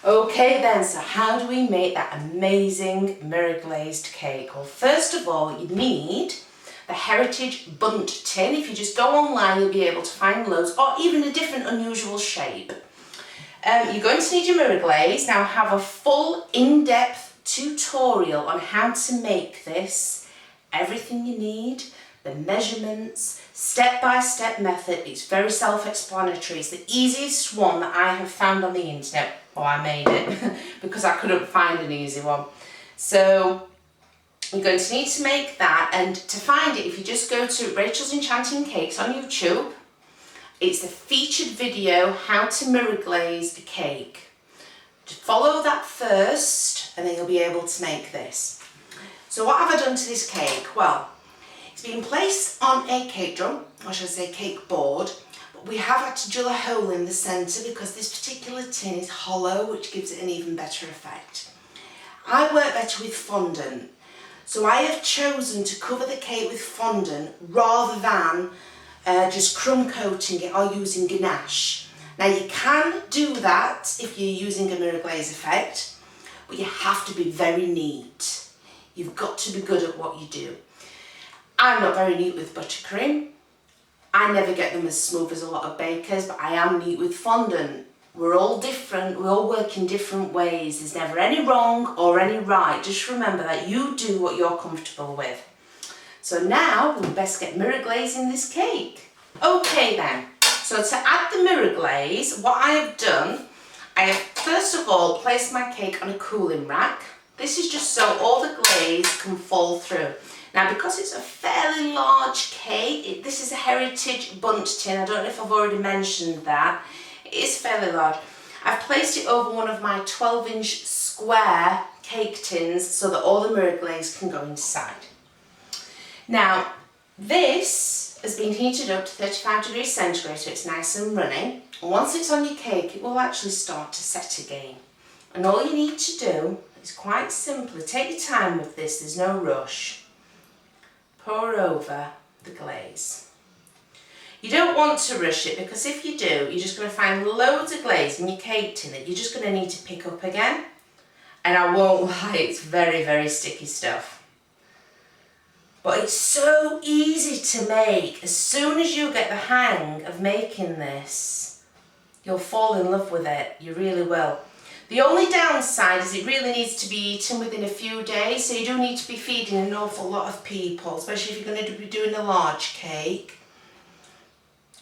Okay then, so how do we make that amazing mirror glazed cake? Well, first of all, you need the Heritage Bundt tin. If you just go online, you'll be able to find loads, or even a different unusual shape. You're going to need your mirror glaze. Now I have a full in-depth tutorial on how to make this. Everything you need, the measurements, step-by-step method. It's very self-explanatory. It's the easiest one that I have found on the internet. Well, I made it because I couldn't find an easy one. So you're going to need to make that, and to find it, if you just go to Rachel's Enchanting Cakes on YouTube, it's the featured video, how to mirror glaze a cake. Just follow that first and then you'll be able to make this. So what have I done to this cake? Well, it's been placed on a cake drum, or should I say cake board, but we have had to drill a hole in the centre because this particular tin is hollow, which gives it an even better effect. I work better with fondant, so I have chosen to cover the cake with fondant rather than just crumb coating it or using ganache. Now you can do that if you're using a mirror glaze effect, but you have to be very neat. You've got to be good at what you do. I'm not very neat with buttercream. I never get them as smooth as a lot of bakers, but I am neat with fondant. We're all different, we all work in different ways. There's never any wrong or any right. Just remember that you do what you're comfortable with. So now we'll best get mirror glaze in this cake. Okay then, so to add the mirror glaze, what I have done, I have first of all placed my cake on a cooling rack. This is just so all the glaze can fall through. Now because it's a fairly large cake, this is a Heritage Bundt tin, I don't know if I've already mentioned that. It is fairly large. I've placed it over one of my 12-inch square cake tins so that all the mirror glaze can go inside. Now, this has been heated up to 35 degrees centigrade, so it's nice and running. And once it's on your cake, it will actually start to set again. And all you need to do is quite simply, take your time with this, there's no rush. Pour over the glaze. You don't want to rush it because if you do, you're just going to find loads of glaze in your cake tin that you're just going to need to pick up again. And I won't lie, it's very, very sticky stuff. But it's so easy to make. As soon as you get the hang of making this, you'll fall in love with it. You really will. The only downside is it really needs to be eaten within a few days, so you do need to be feeding an awful lot of people, especially if you're going to be doing a large cake.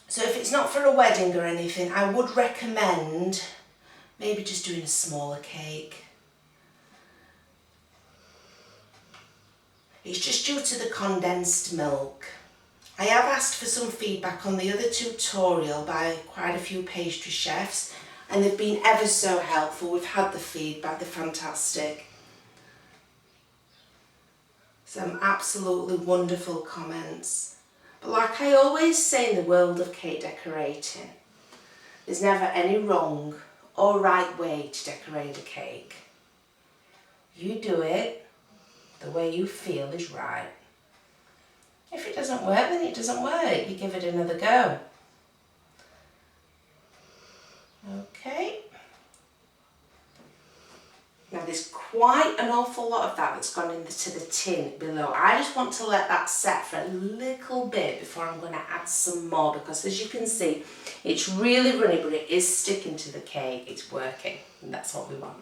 So if it's not for a wedding or anything, I would recommend maybe just doing a smaller cake. It's just due to the condensed milk. I have asked for some feedback on the other tutorial by quite a few pastry chefs, and they've been ever so helpful. We've had the feedback, they're fantastic. Some absolutely wonderful comments. But like I always say in the world of cake decorating, there's never any wrong or right way to decorate a cake. You do it the way you feel is right. If it doesn't work, then it doesn't work. You give it another go. Okay. Now there's quite an awful lot of that that's gone into the tin below. I just want to let that set for a little bit before I'm going to add some more, because as you can see, it's really runny, but it is sticking to the cake. It's working, and that's what we want.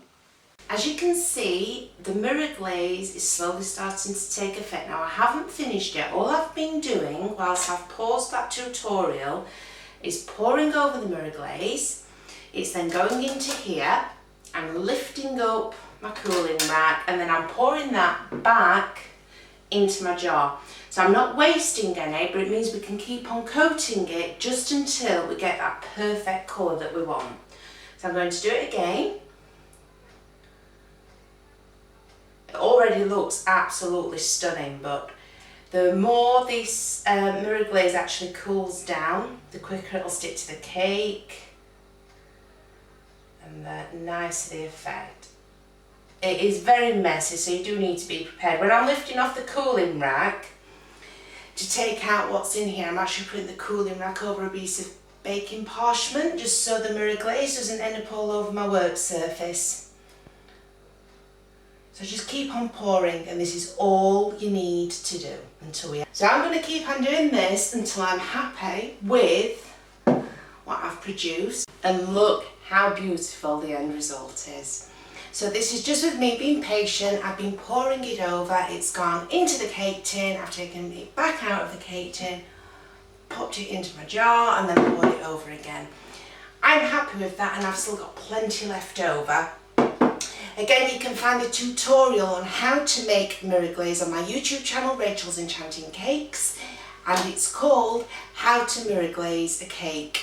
As you can see, the mirror glaze is slowly starting to take effect. Now I haven't finished yet. All I've been doing whilst I've paused that tutorial is pouring over the mirror glaze. It's then going into here. I'm lifting up my cooling rack and then I'm pouring that back into my jar. So I'm not wasting any, but it means we can keep on coating it just until we get that perfect colour that we want. So I'm going to do it again. It already looks absolutely stunning, but the more this mirror glaze actually cools down, the quicker it'll stick to the cake and the nicer the effect. It is very messy, so you do need to be prepared. When I'm lifting off the cooling rack to take out what's in here, I'm actually putting the cooling rack over a piece of baking parchment just so the mirror glaze doesn't end up all over my work surface. So just keep on pouring, and this is all you need to do until we... So I'm going to keep on doing this until I'm happy with what I've produced. And look how beautiful the end result is. So this is just with me being patient. I've been pouring it over, it's gone into the cake tin, I've taken it back out of the cake tin, popped it into my jar and then poured it over again. I'm happy with that, and I've still got plenty left over. Again, you can find the tutorial on how to make mirror glaze on my YouTube channel, Rachel's Enchanting Cakes, and it's called How to Mirror Glaze a Cake.